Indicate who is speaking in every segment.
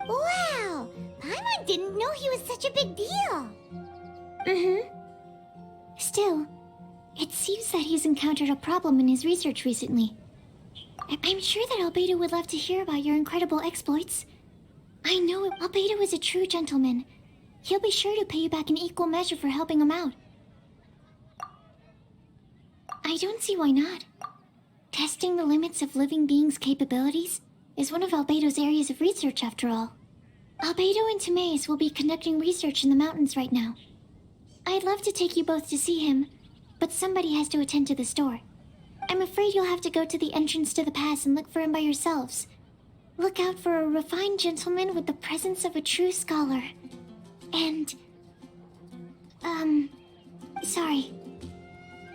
Speaker 1: Wow! Paimon didn't know he was such a big deal.
Speaker 2: Mm-hmm. Still, it seems that he's encountered a problem in his research recently. I'm sure that Albedo would love to hear about your incredible exploits. I know Albedo is a true gentleman. He'll be sure to pay you back in equal measure for helping him out. I don't see why not. Testing the limits of living beings' capabilities is one of Albedo's areas of research, after all. Albedo and Timaeus will be conducting research in the mountains right now. I'd love to take you both to see him, but somebody has to attend to the store. I'm afraid you'll have to go to the entrance to the pass and look for him by yourselves. Look out for a refined gentleman with the presence of a true scholar. And... sorry.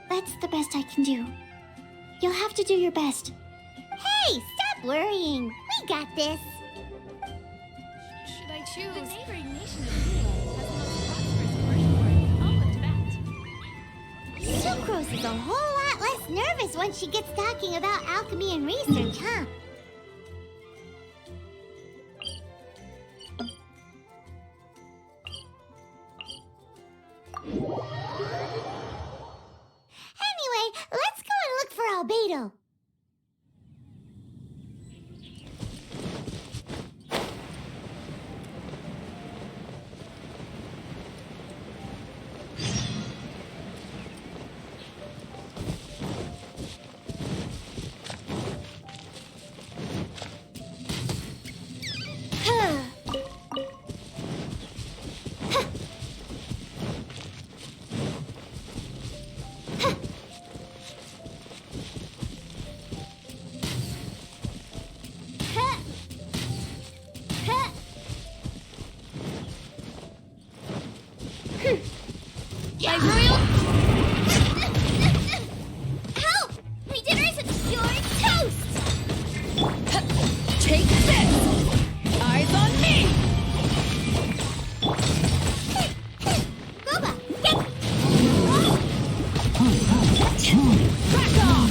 Speaker 2: That's the best I can do. You'll have to do your best.
Speaker 1: Hey, stop worrying. We got this.
Speaker 3: Should I choose? The neighboring nation of Nilo has the most prosperous commercial port in all of Tibet.
Speaker 1: Sucrose is a whole lot less nervous once she gets talking about alchemy and research, huh? Albedo.
Speaker 2: By royal...
Speaker 1: Help! My dinner is obscured toast!
Speaker 3: Take this! Eyes on me!
Speaker 1: Boba, get...
Speaker 3: Back off!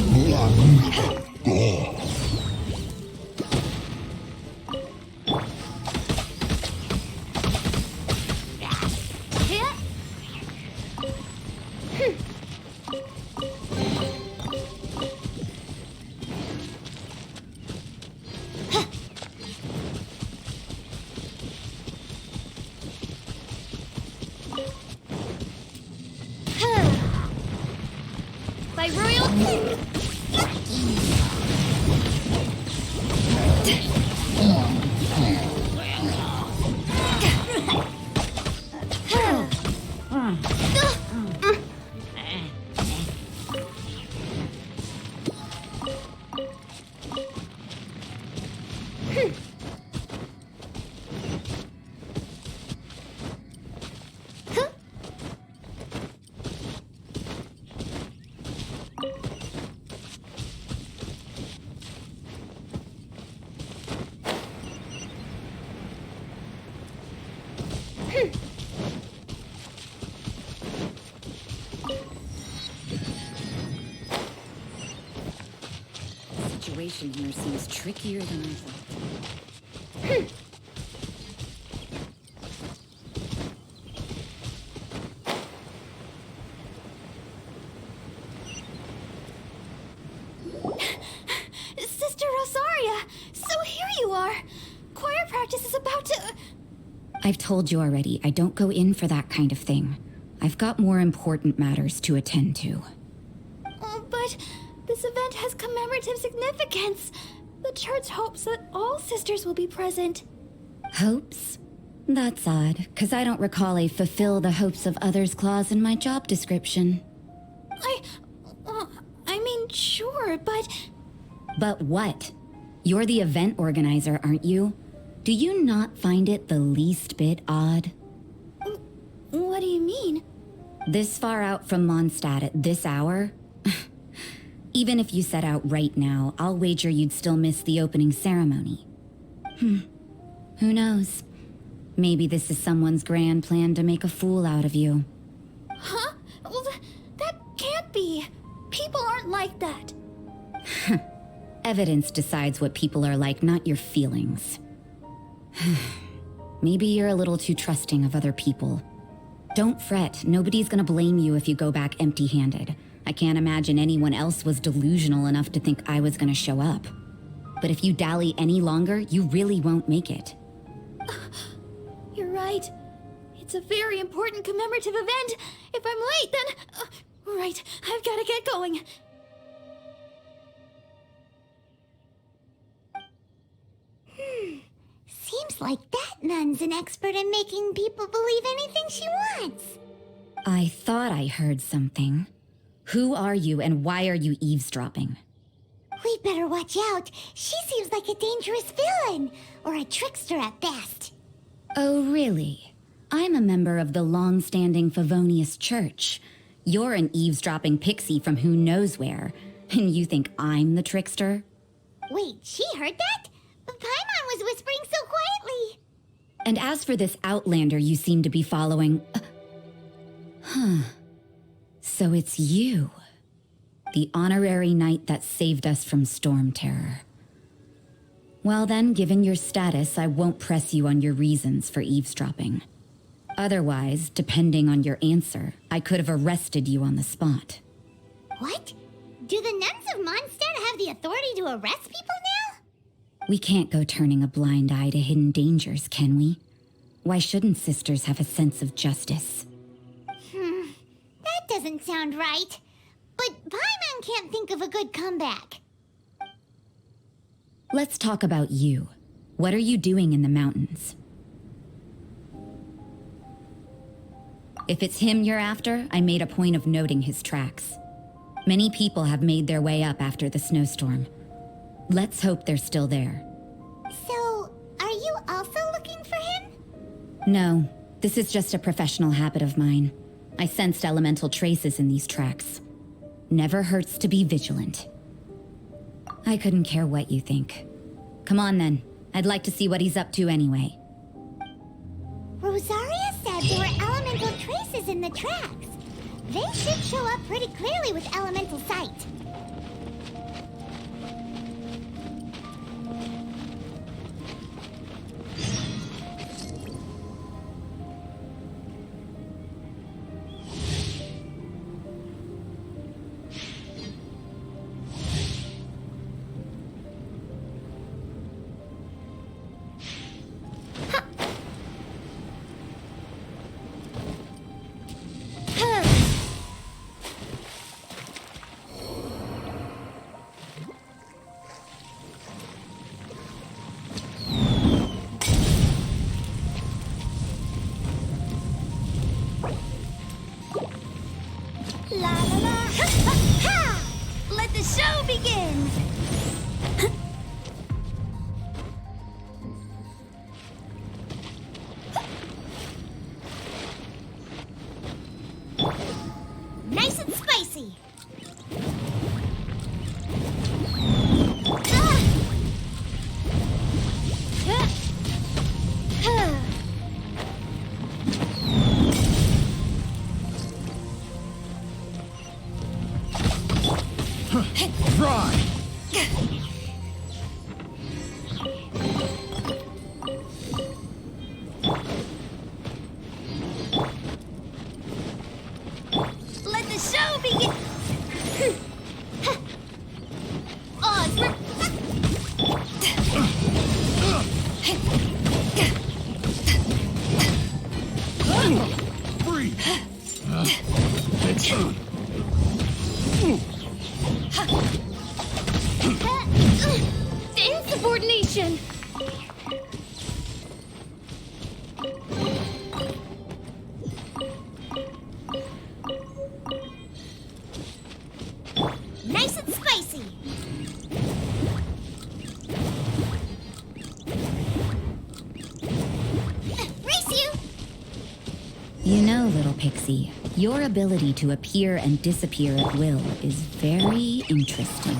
Speaker 2: By royal...
Speaker 4: The situation here seems trickier than I thought.
Speaker 2: Sister Rosaria! So here you are! Choir practice is about to...
Speaker 4: I've told you already, I don't go in for that kind of thing. I've got more important matters to attend to.
Speaker 2: Oh, but this event has commemorative significance. The church hopes that all sisters will be present.
Speaker 4: Hopes? That's odd, because I don't recall a fulfill the hopes of others clause in my job description.
Speaker 2: I mean, sure, but...
Speaker 4: But what? You're the event organizer, aren't you? Do you not find it the least bit odd?
Speaker 2: What do you mean?
Speaker 4: This far out from Mondstadt at this hour? Even if you set out right now, I'll wager you'd still miss the opening ceremony. Who knows? Maybe this is someone's grand plan to make a fool out of you.
Speaker 2: Huh? Well, that can't be. People aren't like that.
Speaker 4: Evidence decides what people are like, not your feelings. Maybe you're a little too trusting of other people. Don't fret, nobody's gonna blame you if you go back empty-handed. I can't imagine anyone else was delusional enough to think I was gonna show up. But if you dally any longer, you really won't make it.
Speaker 2: You're right. It's a very important commemorative event. If I'm late, then... right, I've gotta get going.
Speaker 1: Seems like that nun's an expert in making people believe anything she wants.
Speaker 4: I thought I heard something. Who are you and why are you eavesdropping?
Speaker 1: We'd better watch out. She seems like a dangerous villain, or a trickster at best.
Speaker 4: Oh, really? I'm a member of the long-standing Favonius Church. You're an eavesdropping pixie from who knows where, and you think I'm the trickster?
Speaker 1: Wait, she heard that? Paimon was whispering so quietly.
Speaker 4: And as for this outlander you seem to be following... So it's you. The honorary knight that saved us from storm terror. Well then, given your status, I won't press you on your reasons for eavesdropping. Otherwise, depending on your answer, I could have arrested you on the spot.
Speaker 1: What? Do the nuns of Mondstadt the authority to arrest people now?
Speaker 4: We can't go turning a blind eye to hidden dangers, can we? Why shouldn't sisters have a sense of justice?
Speaker 1: That doesn't sound right. But Paimon can't think of a good comeback.
Speaker 4: Let's talk about you. What are you doing in the mountains? If it's him you're after, I made a point of noting his tracks. Many people have made their way up after the snowstorm. Let's hope they're still there.
Speaker 1: So, are you also looking for him?
Speaker 4: No, this is just a professional habit of mine. I sensed elemental traces in these tracks. Never hurts to be vigilant. I couldn't care what you think. Come on then. I'd like to see what he's up to anyway.
Speaker 1: Rosaria said there were elemental traces in the tracks. They should show up pretty clearly with elemental sight.
Speaker 2: La la la! Ha, ha, ha! Let the show begin! Nice and spicy! Ah!
Speaker 5: Try!
Speaker 2: Let the show begin! Onward!
Speaker 5: Free! It's
Speaker 2: Insubordination! Nice and spicy! Race you!
Speaker 4: You know, little pixie, your ability to appear and disappear at will is very interesting.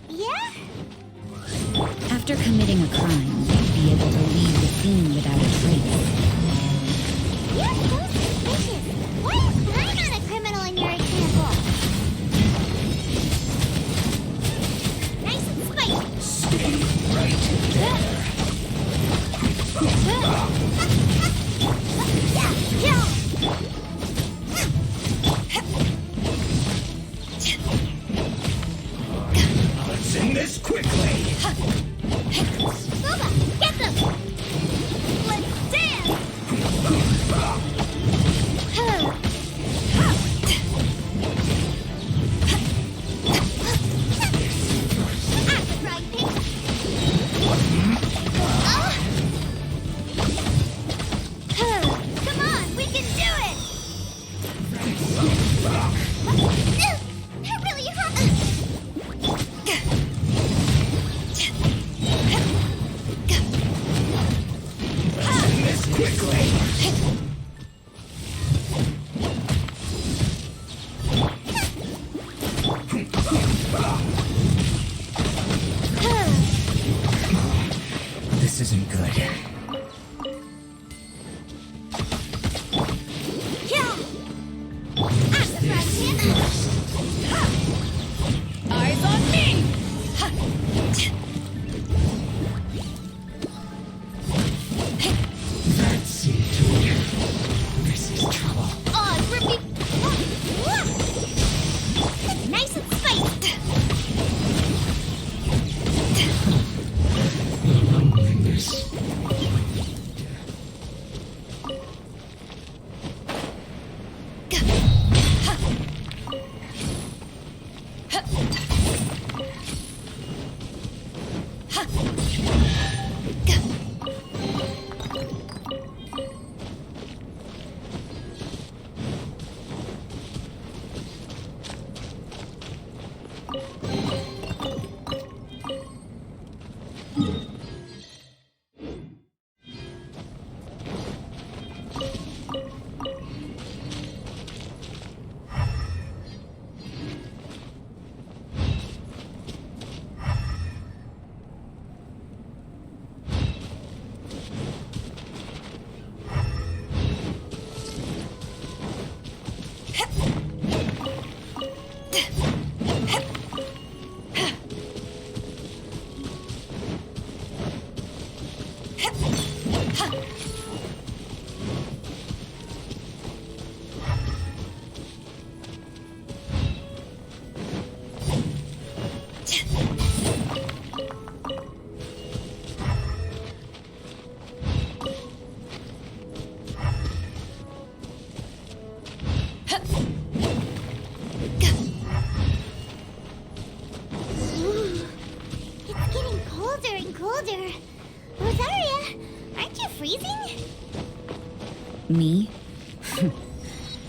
Speaker 1: Yeah?
Speaker 4: After committing a crime, you'd be able to leave the scene without a trace.
Speaker 1: You're so suspicious. Why is Paimon a criminal in your example?
Speaker 2: Nice and spicy!
Speaker 5: stay right there. Let's end this quickly.
Speaker 2: Boba, get them! Let's dance! Acid right, Pink! Come on, we can do it! They're really hot!
Speaker 5: Let's end this quickly. This isn't good.
Speaker 2: Kill! Acid right, Pink!
Speaker 3: Eyes on me!
Speaker 5: That's it.
Speaker 1: It's getting colder and colder. Rosaria, aren't you freezing?
Speaker 4: Me?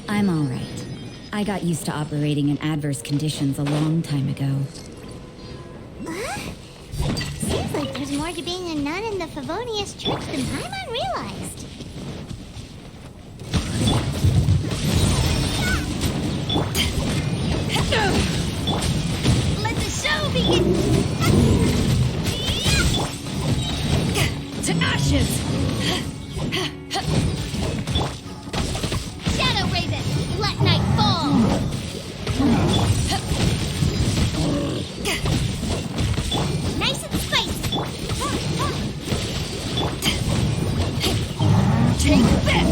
Speaker 4: I'm all right. I got used to operating in adverse conditions a long time ago.
Speaker 1: Huh? Seems like there's more to being a nun in the Favonius Church than Paimon realized.
Speaker 2: Let the show begin! To ashes! Shadow Raven, let night fall!
Speaker 1: Nice and spicy.
Speaker 2: Take this!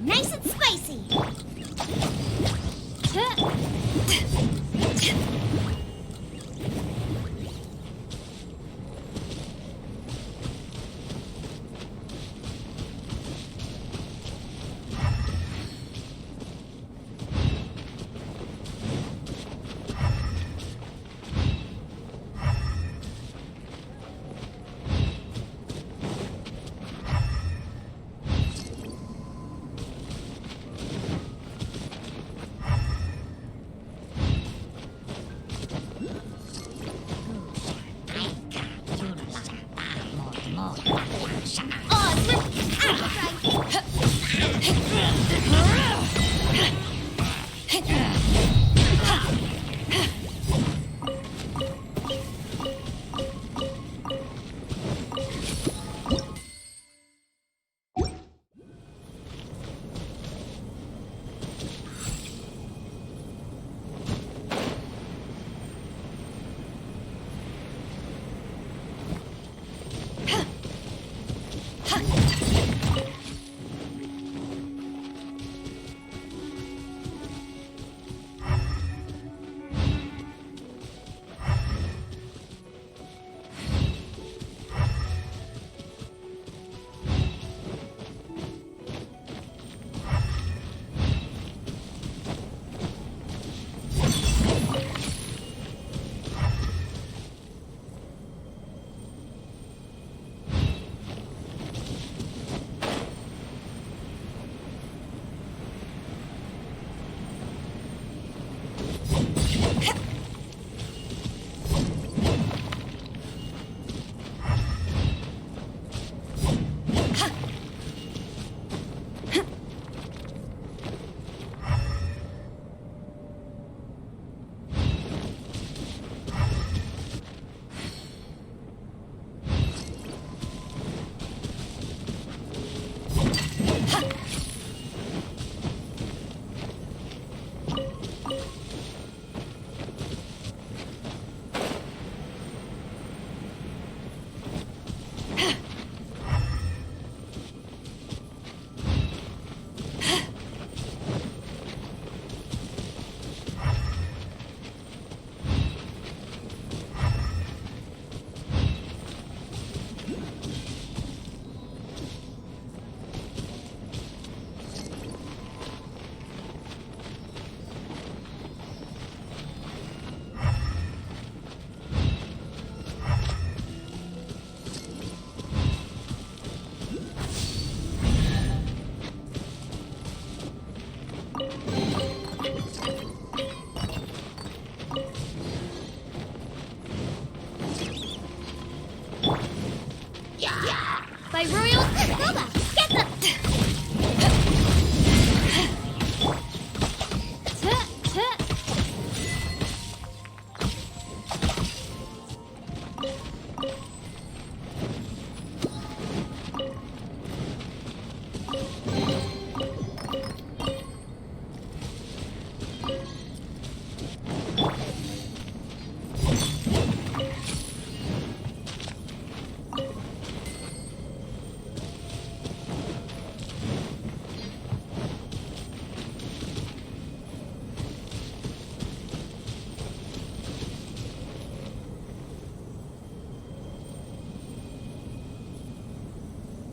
Speaker 1: Nice and spicy.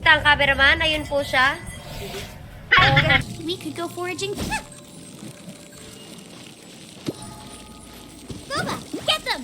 Speaker 6: Nakita ang cameraman? Ayun po siya.
Speaker 1: We could go foraging. Boba, get them!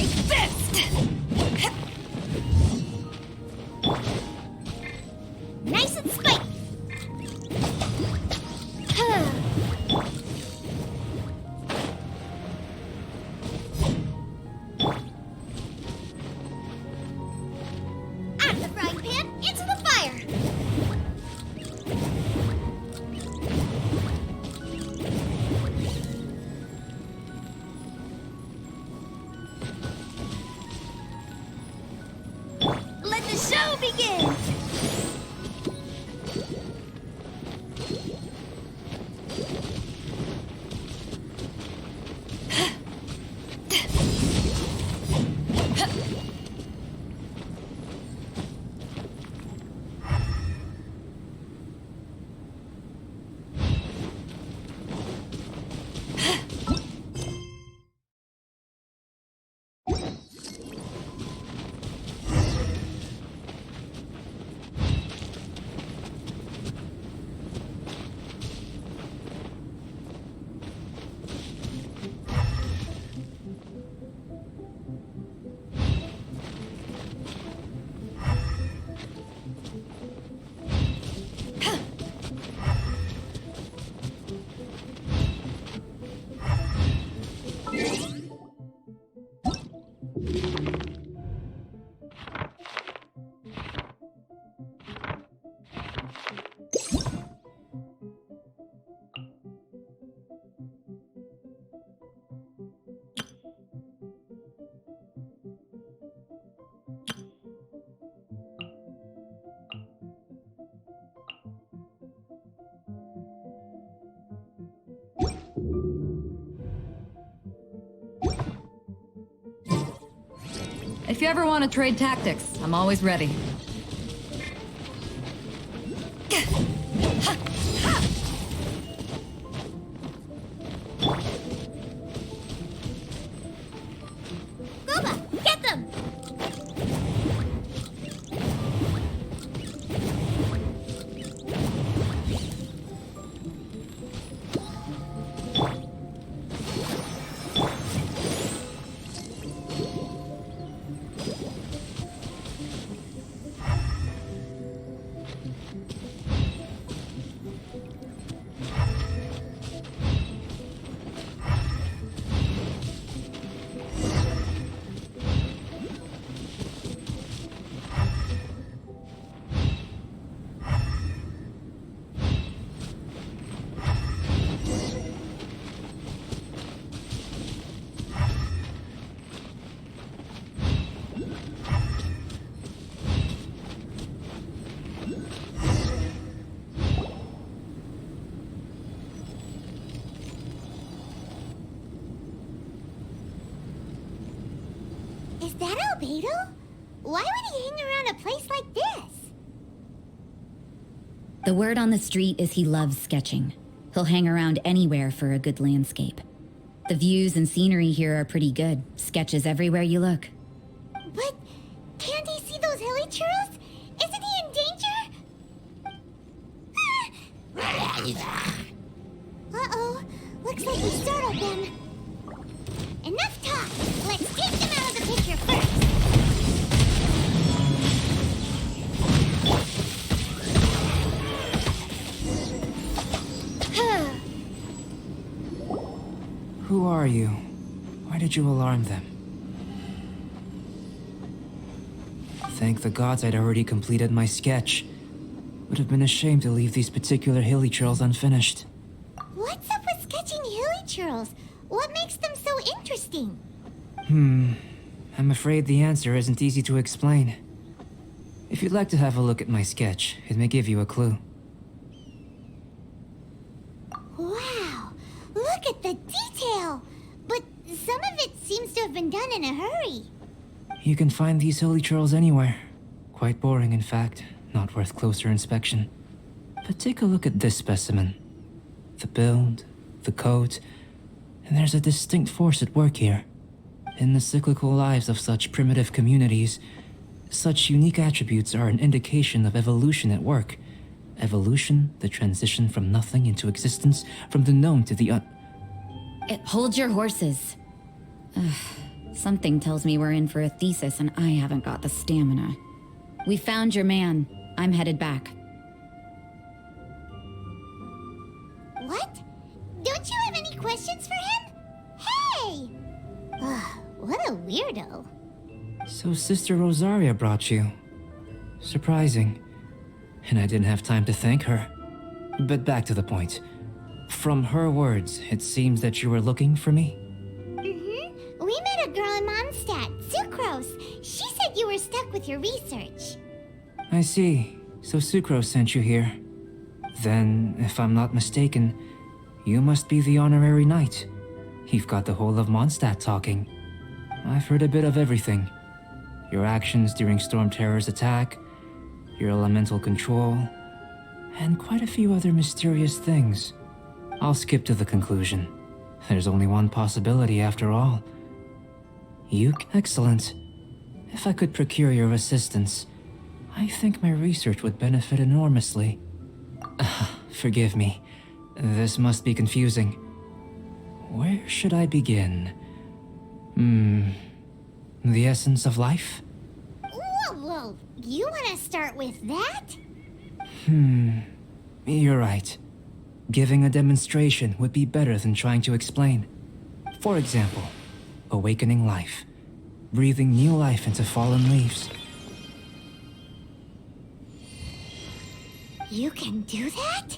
Speaker 3: Take this!
Speaker 1: Nice and spiky. Out of the frying pan, into the fire. Let the show begin.
Speaker 3: If you ever want to trade tactics, I'm always ready.
Speaker 1: Goba, get them! Is that Albedo? Why would he hang around a place like this?
Speaker 4: The word on the street is he loves sketching. He'll hang around anywhere for a good landscape. The views and scenery here are pretty good. Sketches everywhere you look.
Speaker 1: But can't he see those hilly churros? Isn't he in danger? Uh-oh. Looks like we startled them. Enough talk. Let's take them out of the picture first.
Speaker 7: Who are you? Why did you alarm them? Thank the gods I'd already completed my sketch. Would have been ashamed to leave these particular hilly trails unfinished.
Speaker 1: What's up with sketching hilly churros? What makes them so interesting?
Speaker 7: I'm afraid the answer isn't easy to explain. If you'd like to have a look at my sketch, it may give you a clue.
Speaker 1: Wow, look at the detail! But some of it seems to have been done in a hurry.
Speaker 7: You can find these hilly trails anywhere. Quite boring, in fact. Not worth closer inspection. But take a look at this specimen. The build, the coat, and there's a distinct force at work here. In the cyclical lives of such primitive communities, such unique attributes are an indication of evolution at work. Evolution, the transition from nothing into existence, from the known to the
Speaker 4: Hold your horses. Ugh. Something tells me we're in for a thesis and I haven't got the stamina. We found your man. I'm headed back.
Speaker 1: What? Don't you have any questions for him? Hey! Ugh, what a weirdo.
Speaker 7: So Sister Rosaria brought you. Surprising. And I didn't have time to thank her. But back to the point. From her words, it seems that you were looking for me?
Speaker 1: Mm-hmm. We met a girl in Mondstadt, Sucrose. She said you were stuck with your research.
Speaker 7: I see. So Sucrose sent you here. Then, if I'm not mistaken, you must be the honorary knight. You've got the whole of Mondstadt talking. I've heard a bit of everything. Your actions during Storm Terror's attack, your elemental control, and quite a few other mysterious things. I'll skip to the conclusion. There's only one possibility after all. Excellent. If I could procure your assistance, I think my research would benefit enormously. Forgive me. This must be confusing. Where should I begin? The essence of life?
Speaker 1: Whoa. You want to start with that?
Speaker 7: You're right. Giving a demonstration would be better than trying to explain. For example, awakening life. Breathing new life into fallen leaves.
Speaker 1: You can do that?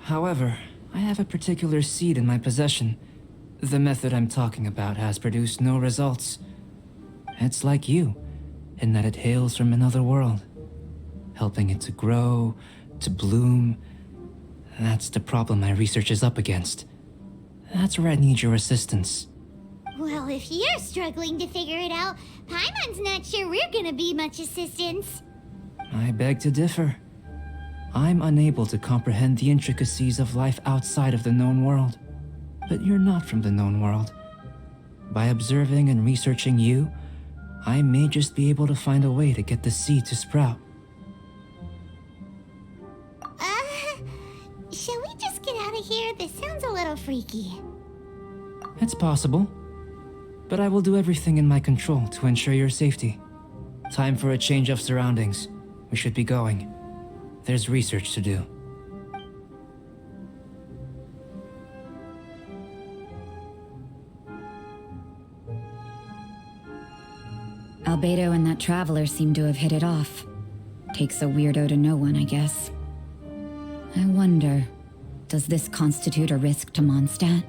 Speaker 7: However, I have a particular seed in my possession. The method I'm talking about has produced no results. It's like you, in that it hails from another world. Helping it to grow, to bloom. That's the problem my research is up against. That's where I need your assistance.
Speaker 1: Well, if you're struggling to figure it out, Paimon's not sure we're gonna be much assistance.
Speaker 7: I beg to differ. I'm unable to comprehend the intricacies of life outside of the known world. But you're not from the known world. By observing and researching you, I may just be able to find a way to get the seed to sprout.
Speaker 1: Shall we just get out of here? This sounds a little freaky.
Speaker 7: It's possible. But I will do everything in my control to ensure your safety. Time for a change of surroundings. We should be going. There's research to do.
Speaker 4: Albedo and that traveler seem to have hit it off. Takes a weirdo to know one, I guess. I wonder, does this constitute a risk to Mondstadt?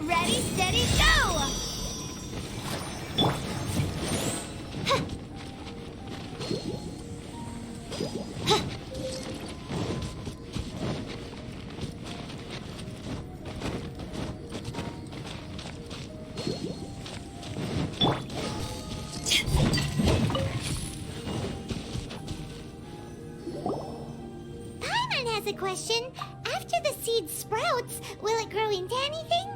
Speaker 1: Ready, steady, go! Paimon has a question. After the seed sprouts, will it grow into anything?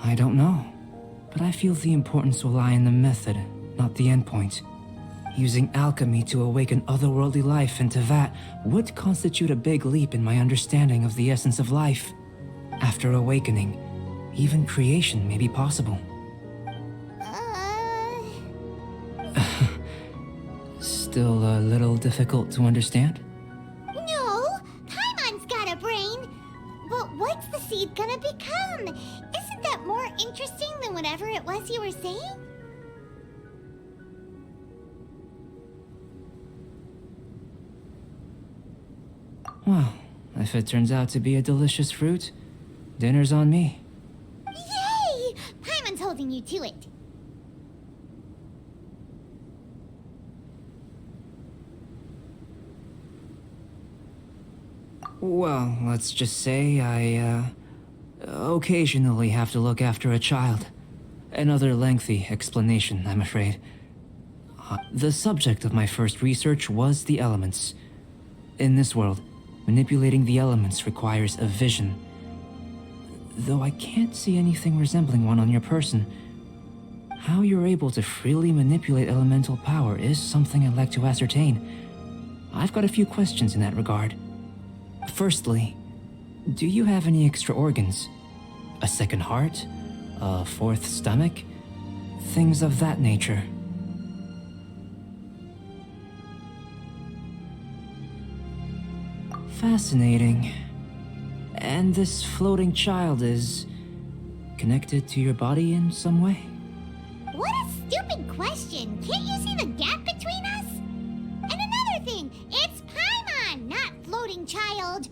Speaker 7: I don't know. But I feel the importance will lie in the method, not the endpoint. Using alchemy to awaken otherworldly life into that would constitute a big leap in my understanding of the essence of life. After awakening, even creation may be possible. Still a little difficult to understand?
Speaker 1: No, Paimon's got a brain. But what's the seed gonna become? Isn't that more interesting than whatever it was you were saying?
Speaker 7: Well, if it turns out to be a delicious fruit, dinner's on me.
Speaker 1: Yay! Paimon's holding you to it.
Speaker 7: Well, let's just say I, occasionally have to look after a child. Another lengthy explanation, I'm afraid. The subject of my first research was the elements. In this world, manipulating the elements requires a vision. Though I can't see anything resembling one on your person, how you're able to freely manipulate elemental power is something I'd like to ascertain. I've got a few questions in that regard. Firstly, do you have any extra organs? A second heart? A fourth stomach? Things of that nature. Fascinating. And this floating child is connected to your body in some way?
Speaker 1: What a stupid question! Can't you see the gap between us? And another thing, it's Paimon, not floating child.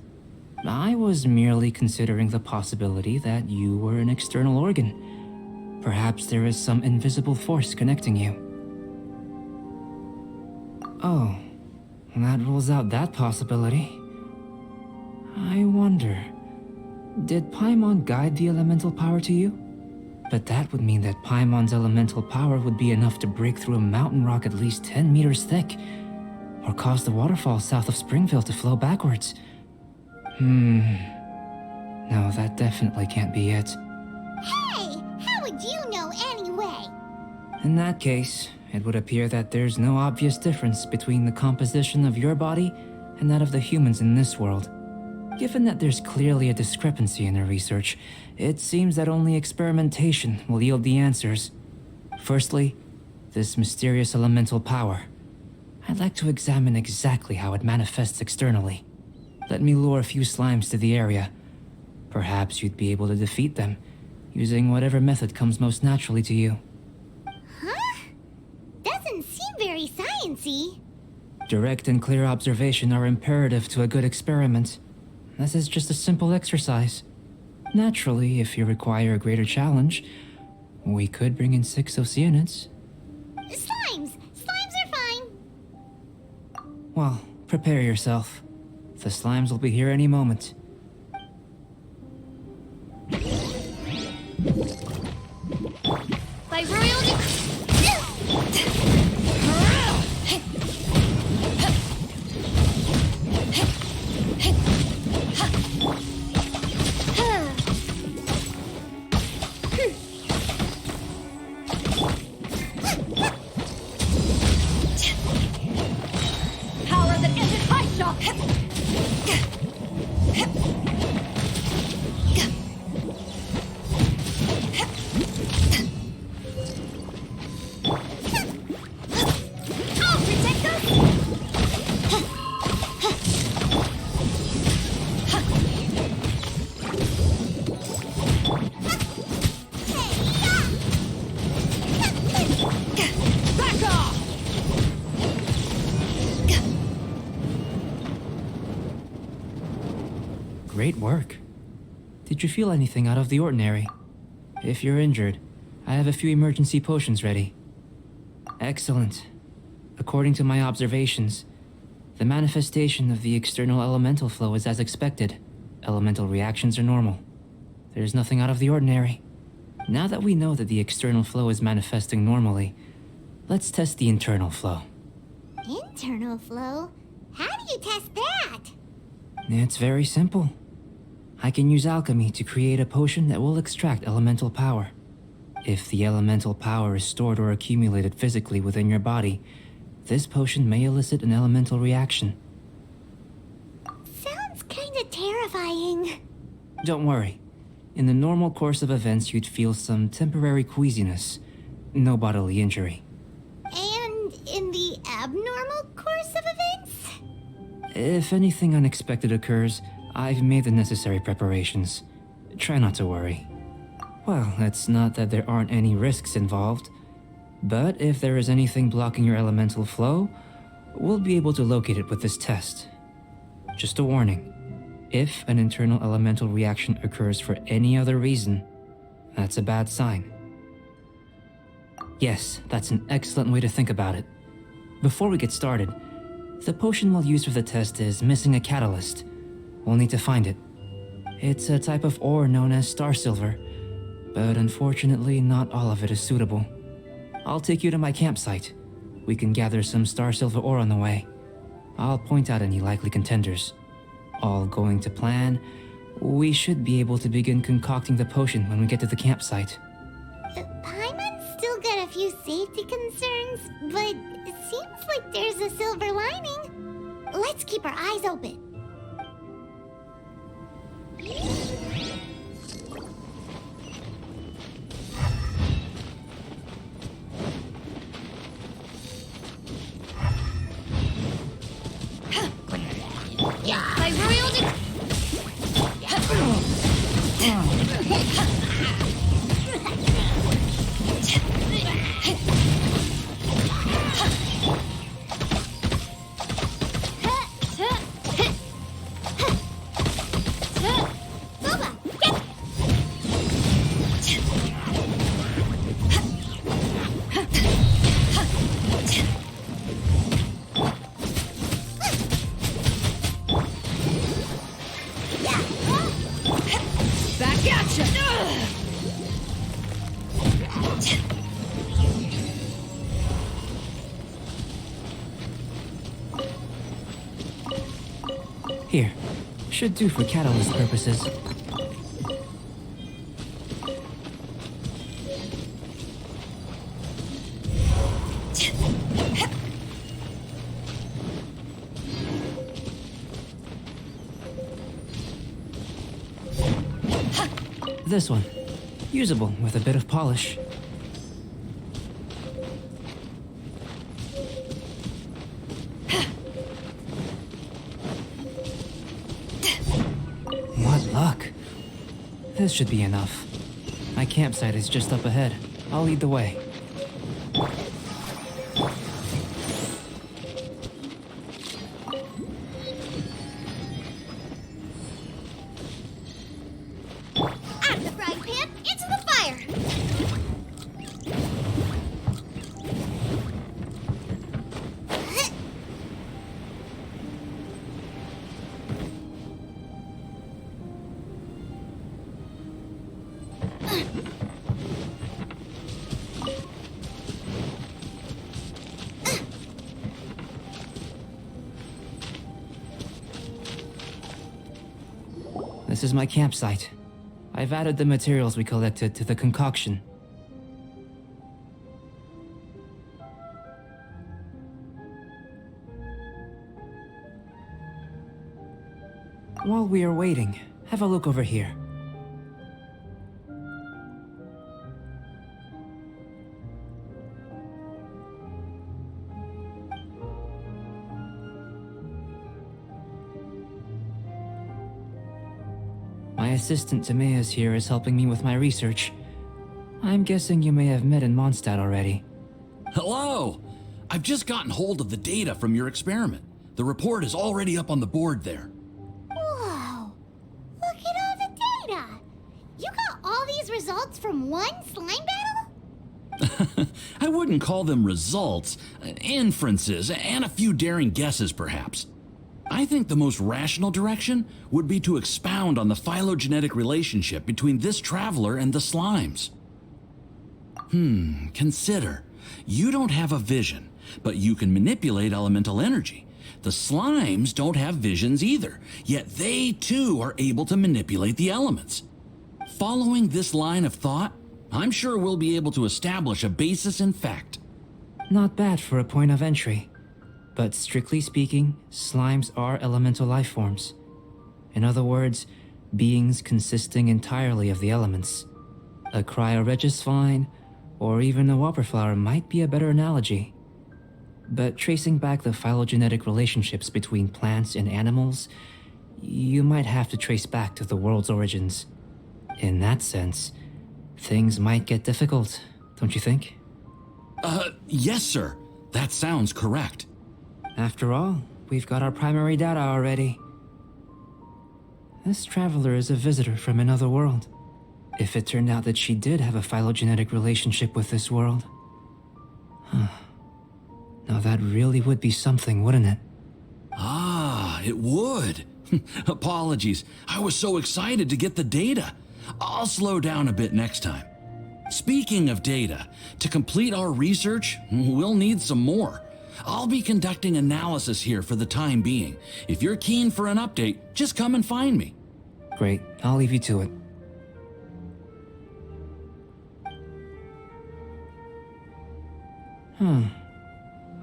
Speaker 7: I was merely considering the possibility that you were an external organ. Perhaps there is some invisible force connecting you. Oh, that rules out that possibility. I wonder, did Paimon guide the elemental power to you? But that would mean that Paimon's elemental power would be enough to break through a mountain rock at least 10 meters thick, or cause the waterfall south of Springfield to flow backwards. No, that definitely can't be it.
Speaker 1: Hey, how would you know anyway?
Speaker 7: In that case, it would appear that there's no obvious difference between the composition of your body and that of the humans in this world. Given that there's clearly a discrepancy in our research, it seems that only experimentation will yield the answers. Firstly, this mysterious elemental power. I'd like to examine exactly how it manifests externally. Let me lure a few slimes to the area. Perhaps you'd be able to defeat them, using whatever method comes most naturally to you.
Speaker 1: Huh? Doesn't seem very sciencey.
Speaker 7: Direct and clear observation are imperative to a good experiment. This is just a simple exercise. Naturally, if you require a greater challenge, we could bring in 6 Oceanids.
Speaker 1: Slimes! Slimes are fine.
Speaker 7: Well, prepare yourself. The slimes will be here any moment.
Speaker 3: By royal power that isn't high shock. I'll protect us. Back off.
Speaker 7: Great work. Did you feel anything out of the ordinary? If you're injured, I have a few emergency potions ready. Excellent. According to my observations, the manifestation of the external elemental flow is as expected. Elemental reactions are normal. There's nothing out of the ordinary. Now that we know that the external flow is manifesting normally, let's test the internal flow.
Speaker 1: Internal flow? How do you test that?
Speaker 7: It's very simple. I can use alchemy to create a potion that will extract elemental power. If the elemental power is stored or accumulated physically within your body, this potion may elicit an elemental reaction.
Speaker 1: Sounds kinda terrifying.
Speaker 7: Don't worry. In the normal course of events, you'd feel some temporary queasiness. No bodily injury.
Speaker 1: And in the abnormal course of events?
Speaker 7: If anything unexpected occurs, I've made the necessary preparations. Try not to worry. Well, it's not that there aren't any risks involved, but if there is anything blocking your elemental flow, we'll be able to locate it with this test. Just a warning. If an internal elemental reaction occurs for any other reason, that's a bad sign. Yes, that's an excellent way to think about it. Before we get started, the potion we'll use for the test is missing a catalyst. We'll need to find it. It's a type of ore known as star silver, but unfortunately not all of it is suitable. I'll take you to my campsite. We can gather some star silver ore on the way. I'll point out any likely contenders. All going to plan, we should be able to begin concocting the potion when we get to the campsite.
Speaker 1: Paimon's still got a few safety concerns, but it seems like there's a silver lining. Let's keep our eyes open.
Speaker 2: By royal back at ya!
Speaker 7: Here, should do for catalyst purposes. This one. Usable with a bit of polish. What luck. This should be enough. My campsite is just up ahead. I'll lead the way.
Speaker 1: Out of the frying pan, into the fire!
Speaker 7: This is my campsite. I've added the materials we collected to the concoction. While we are waiting, have a look over here. My assistant Timaeus here is helping me with my research. I'm guessing you may have met in Mondstadt already.
Speaker 8: Hello! I've just gotten hold of the data from your experiment. The report is already up on the board there.
Speaker 1: Whoa! Look at all the data! You got all these results from one slime battle?
Speaker 8: I wouldn't call them results, inferences, and a few daring guesses perhaps. I think the most rational direction would be to expound on the phylogenetic relationship between this traveler and the slimes. Consider. You don't have a vision, but you can manipulate elemental energy. The slimes don't have visions either, yet they too are able to manipulate the elements. Following this line of thought, I'm sure we'll be able to establish a basis in fact.
Speaker 7: Not bad for a point of entry. But strictly speaking, slimes are elemental life forms. In other words, beings consisting entirely of the elements. A cryoregisvine, or even a whopperflower might be a better analogy. But tracing back the phylogenetic relationships between plants and animals, you might have to trace back to the world's origins. In that sense, things might get difficult, don't you think?
Speaker 8: Yes, sir. That sounds correct.
Speaker 7: After all, we've got our primary data already. This traveler is a visitor from another world. If it turned out that she did have a phylogenetic relationship with this world. Now that really would be something, wouldn't it?
Speaker 8: Ah, it would. Apologies. I was so excited to get the data. I'll slow down a bit next time. Speaking of data, to complete our research, we'll need some more. I'll be conducting analysis here for the time being. If you're keen for an update, just come and find me.
Speaker 7: Great, I'll leave you to it.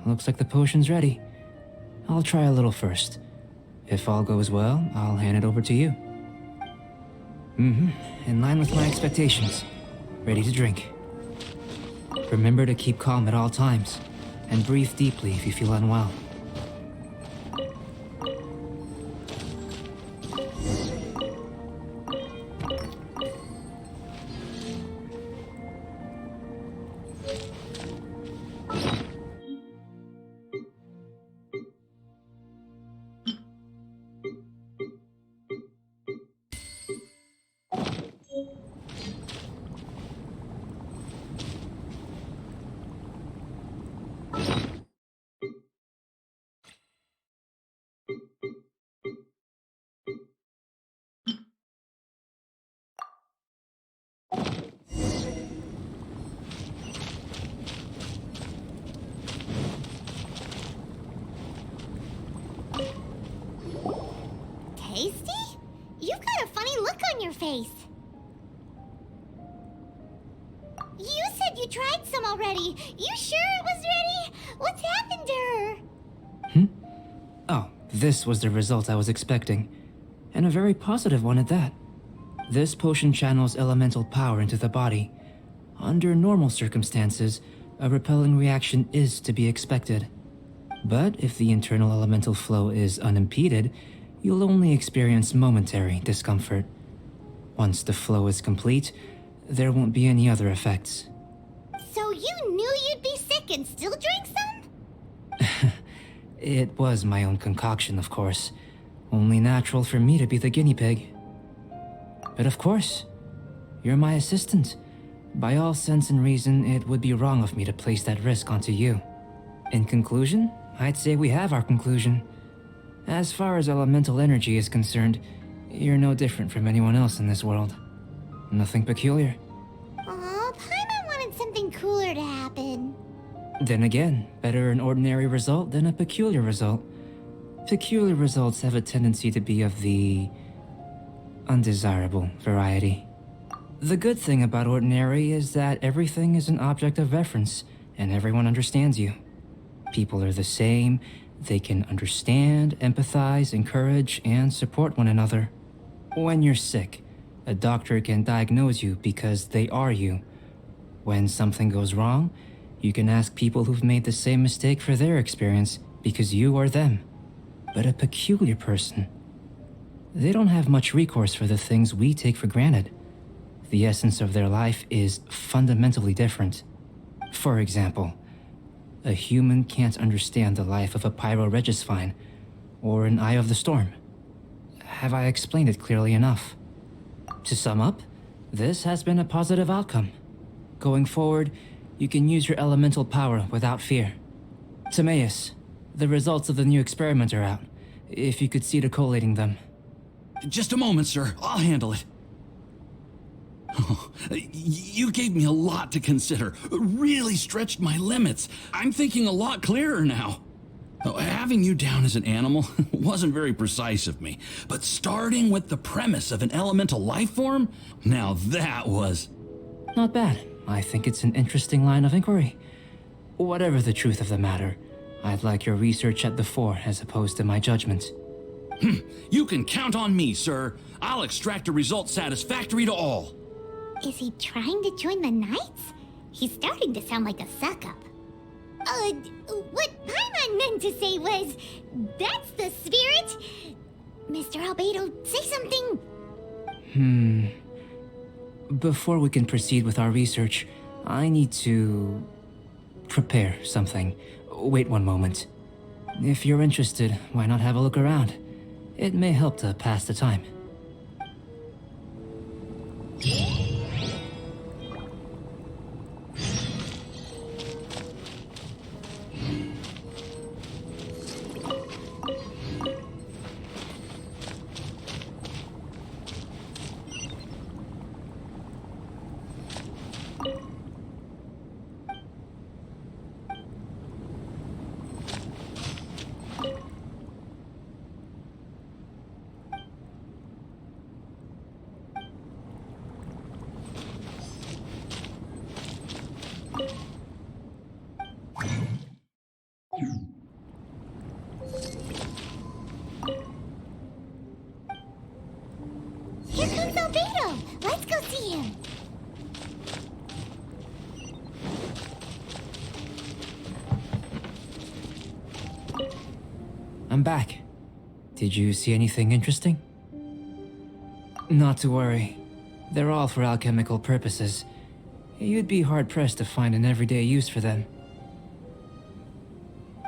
Speaker 7: Looks like the potion's ready. I'll try a little first. If all goes well, I'll hand it over to you. In line with my expectations. Ready to drink. Remember to keep calm at all times, and breathe deeply if you feel unwell.
Speaker 1: Tasty? You've got a funny look on your face. You said you tried some already. You sure it was ready? What's happened to her?
Speaker 7: Oh, this was the result I was expecting. And a very positive one at that. This potion channels elemental power into the body. Under normal circumstances, a repelling reaction is to be expected. But if the internal elemental flow is unimpeded, you'll only experience momentary discomfort. Once the flow is complete, there won't be any other effects.
Speaker 1: So you knew you'd be sick and still drank some?
Speaker 7: It was my own concoction, of course. Only natural for me to be the guinea pig. But of course, you're my assistant. By all sense and reason, it would be wrong of me to place that risk onto you. In conclusion, I'd say we have our conclusion. As far as elemental energy is concerned, you're no different from anyone else in this world. Nothing peculiar.
Speaker 1: Aw, Paimon wanted something cooler to happen.
Speaker 7: Then again, better an ordinary result than a peculiar result. Peculiar results have a tendency to be of the undesirable variety. The good thing about ordinary is that everything is an object of reference, and everyone understands you. People are the same. They can understand, empathize, encourage, and support one another. When you're sick, a doctor can diagnose you because they are you. When something goes wrong, you can ask people who've made the same mistake for their experience because you are them. But a peculiar person, they don't have much recourse for the things we take for granted. The essence of their life is fundamentally different. For example, a human can't understand the life of a pyroregisvine or an eye of the storm. Have I explained it clearly enough? To sum up, this has been a positive outcome. Going forward, you can use your elemental power without fear. Timaeus, the results of the new experiment are out. If you could see to collating them.
Speaker 8: Just a moment, sir. I'll handle it. Oh, you gave me a lot to consider. Really stretched my limits. I'm thinking a lot clearer now. Having you down as an animal wasn't very precise of me, but starting with the premise of an elemental life form, now that was...
Speaker 7: Not bad. I think it's an interesting line of inquiry. Whatever the truth of the matter, I'd like your research at the fore as opposed to my judgment.
Speaker 8: You can count on me, sir. I'll extract a result satisfactory to all.
Speaker 1: Is he trying to join the Knights? He's starting to sound like a suck-up. What Paimon meant to say was, that's the spirit. Mr. Albedo, say something.
Speaker 7: Before we can proceed with our research, I need to prepare something. Wait one moment. If you're interested, why not have a look around? It may help to pass the time.
Speaker 1: Here comes Albedo! Let's go see him!
Speaker 7: I'm back. Did you see anything interesting? Not to worry. They're all for alchemical purposes. You'd be hard-pressed to find an everyday use for them.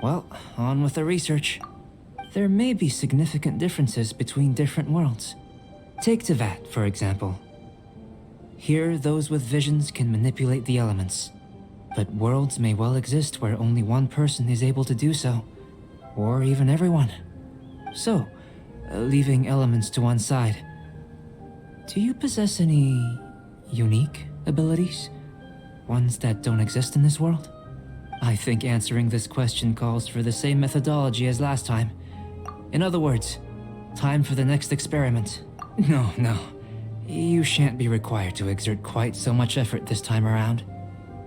Speaker 7: Well, on with the research. There may be significant differences between different worlds. Take Tevat, for example. Here, those with visions can manipulate the elements. But worlds may well exist where only one person is able to do so. Or even everyone. So, leaving elements to one side, do you possess any unique abilities? Ones that don't exist in this world? I think answering this question calls for the same methodology as last time. In other words, time for the next experiment. No. You shan't be required to exert quite so much effort this time around.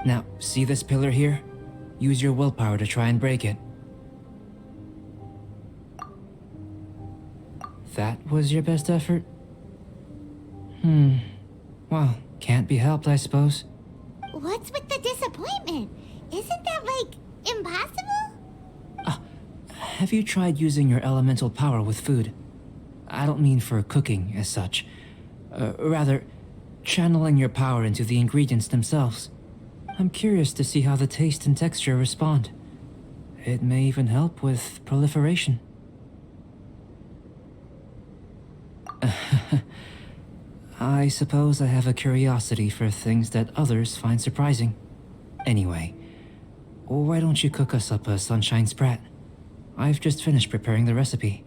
Speaker 7: Now, see this pillar here? Use your willpower to try and break it. That was your best effort? Well, can't be helped, I suppose.
Speaker 1: What's with the disappointment? Isn't that, like, impossible?
Speaker 7: Have you tried using your elemental power with food? I don't mean for cooking, as such. Rather, channeling your power into the ingredients themselves. I'm curious to see how the taste and texture respond. It may even help with proliferation. I suppose I have a curiosity for things that others find surprising. Anyway, why don't you cook us up a sunshine sprat? I've just finished preparing the recipe.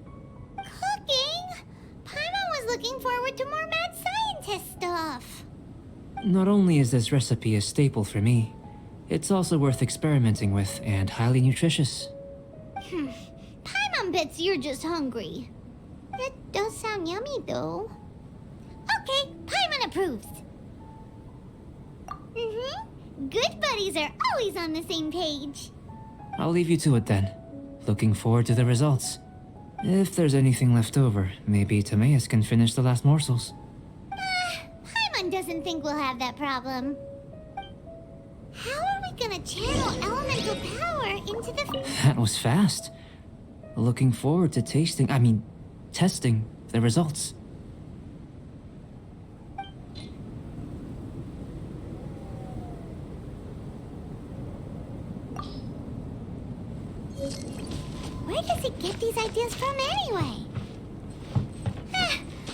Speaker 1: Cooking? Paimon was looking forward to more mad scientist stuff.
Speaker 7: Not only is this recipe a staple for me, it's also worth experimenting with and highly nutritious.
Speaker 1: Paimon bets you're just hungry. It does sound yummy, though. Okay, Paimon approves. Good buddies are always on the same page.
Speaker 7: I'll leave you to it then. Looking forward to the results. If there's anything left over, maybe Timaeus can finish the last morsels.
Speaker 1: Paimon doesn't think we'll have that problem. How are we gonna channel elemental power into the...
Speaker 7: That was fast. Looking forward to testing the results.
Speaker 1: Where does he get these ideas from anyway?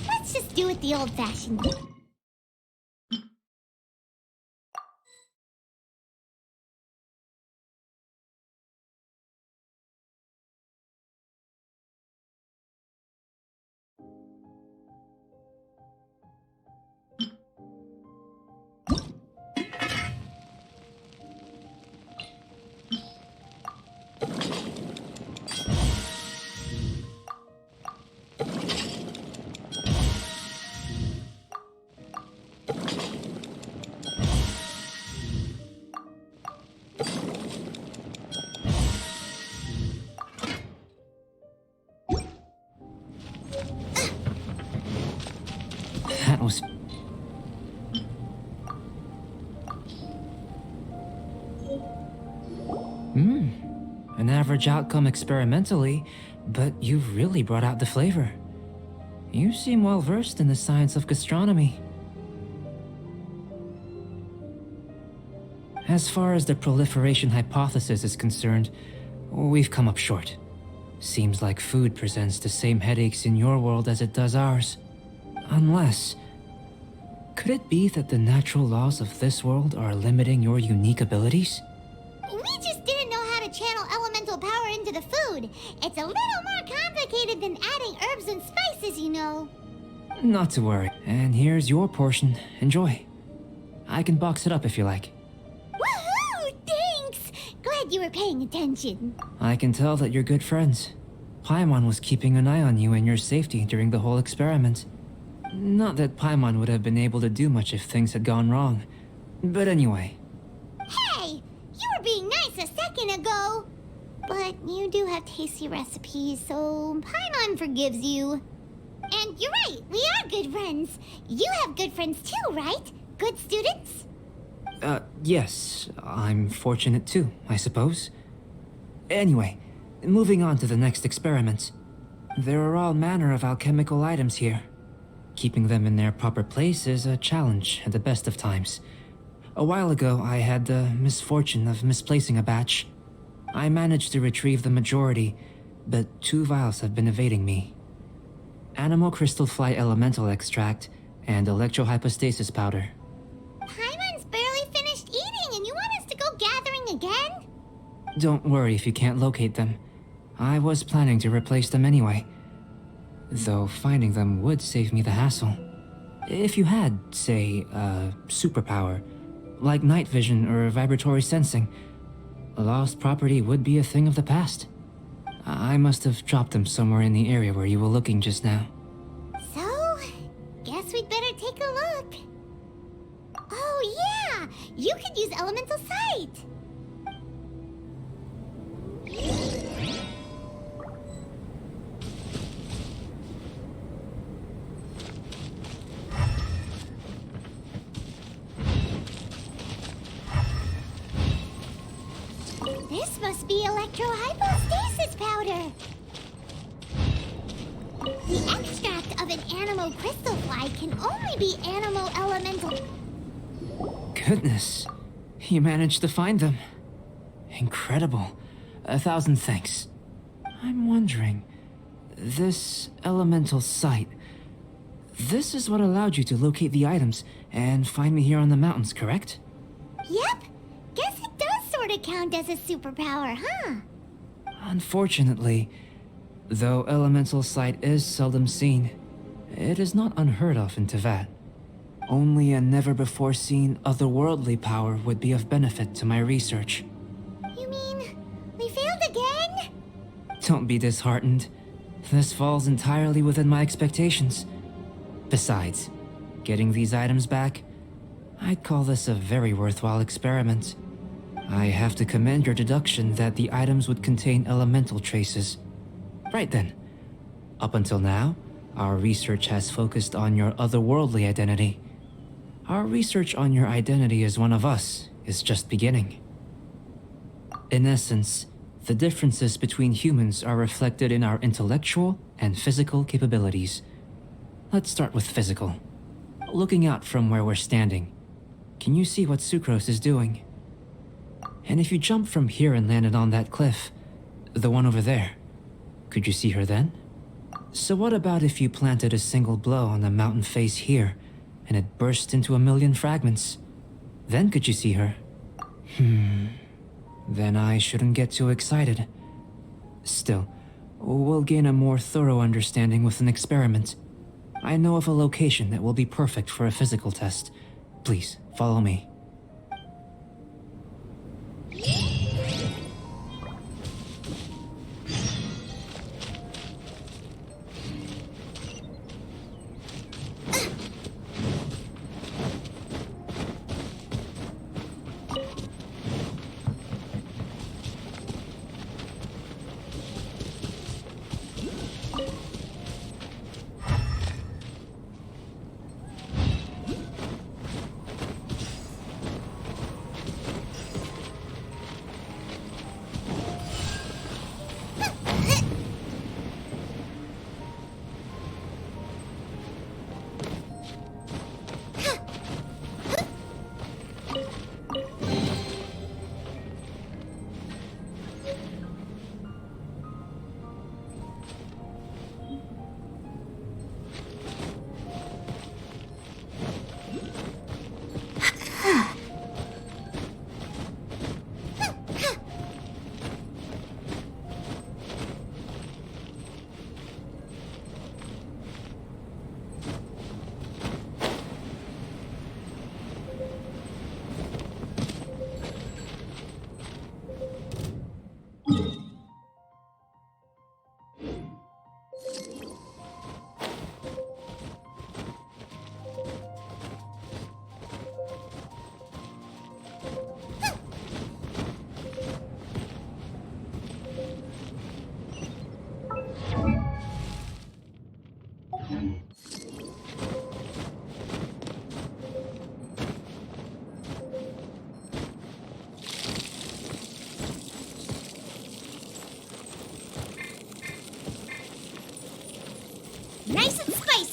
Speaker 1: Let's just do it the old-fashioned way.
Speaker 7: That was... An average outcome experimentally, but you've really brought out the flavor. You seem well versed in the science of gastronomy. As far as the proliferation hypothesis is concerned, we've come up short. Seems like food presents the same headaches in your world as it does ours. Unless... could it be that the natural laws of this world are limiting your unique abilities?
Speaker 1: We just didn't know how to channel elemental power into the food. It's a little more complicated than adding herbs and spices, you know.
Speaker 7: Not to worry. And here's your portion. Enjoy. I can box it up if you like.
Speaker 1: Woohoo! Thanks! Glad you were paying attention.
Speaker 7: I can tell that you're good friends. Paimon was keeping an eye on you and your safety during the whole experiment. Not that Paimon would have been able to do much if things had gone wrong. But anyway.
Speaker 1: Hey! You were being nice a second ago. But you do have tasty recipes, so Paimon forgives you. And you're right, we are good friends. You have good friends too, right? Good students?
Speaker 7: Yes, I'm fortunate too, I suppose. Anyway, moving on to the next experiment. There are all manner of alchemical items here. Keeping them in their proper place is a challenge at the best of times. A while ago, I had the misfortune of misplacing a batch. I managed to retrieve the majority, but 2 vials have been evading me. Animal crystal fly elemental extract and electrohypostasis powder.
Speaker 1: Paimon's barely finished eating and you want us to go gathering again?
Speaker 7: Don't worry if you can't locate them. I was planning to replace them anyway. Though finding them would save me the hassle. If you had, say, a superpower, like night vision or vibratory sensing, a lost property would be a thing of the past. I must have dropped them somewhere in the area where you were looking just now.
Speaker 1: So, guess we'd better take a look. Oh yeah, you could use elemental sight. This must be electrohypostasis powder. The extract of an animal crystal fly can only be animal elemental.
Speaker 7: Goodness, you managed to find them. Incredible. 1,000 thanks. I'm wondering, this elemental sight, this is what allowed you to locate the items and find me here on the mountains, correct?
Speaker 1: Yep, guess it does sort of count as a superpower, huh?
Speaker 7: Unfortunately, though elemental sight is seldom seen, it is not unheard of in Teyvat. Only a never-before-seen otherworldly power would be of benefit to my research.
Speaker 1: You mean, we failed again?
Speaker 7: Don't be disheartened. This falls entirely within my expectations. Besides, getting these items back, I'd call this a very worthwhile experiment. I have to commend your deduction that the items would contain elemental traces. Right then. Up until now, our research has focused on your otherworldly identity. Our research on your identity as one of us is just beginning. In essence, the differences between humans are reflected in our intellectual and physical capabilities. Let's start with physical. Looking out from where we're standing, can you see what Sucrose is doing? And if you jump from here and landed on that cliff, the one over there, could you see her then? So what about if you planted a single blow on the mountain face here, and it burst into 1,000,000 fragments? Then could you see her? Then I shouldn't get too excited. Still, we'll gain a more thorough understanding with an experiment. I know of a location that will be perfect for a physical test. Please, follow me.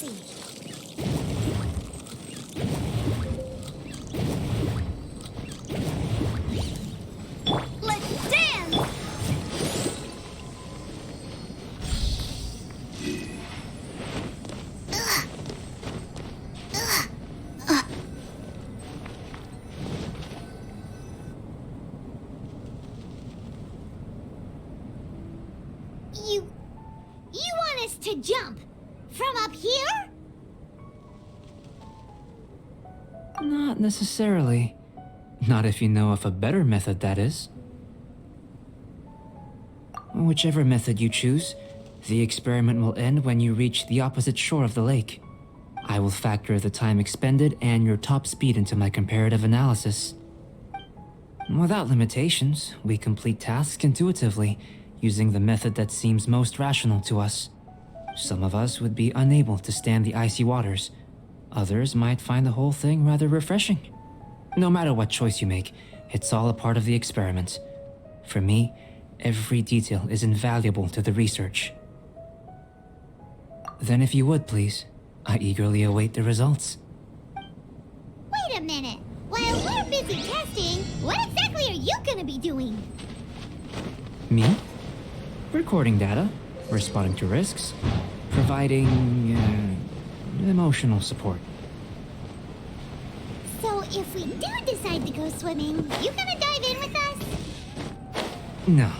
Speaker 1: see. Let's dance! You want us to jump from up here?
Speaker 7: Not necessarily. Not if you know of a better method, that is. Whichever method you choose, the experiment will end when you reach the opposite shore of the lake. I will factor the time expended and your top speed into my comparative analysis. Without limitations, we complete tasks intuitively, using the method that seems most rational to us. Some of us would be unable to stand the icy waters. Others might find the whole thing rather refreshing. No matter what choice you make, it's all a part of the experiment. For me, every detail is invaluable to the research. Then if you would, please, I eagerly await the results.
Speaker 1: Wait a minute. While we're busy testing, what exactly are you gonna be doing?
Speaker 7: Me? Recording data, responding to risks, providing emotional support.
Speaker 1: So if we do decide to go swimming, you gonna dive in with us?
Speaker 7: No.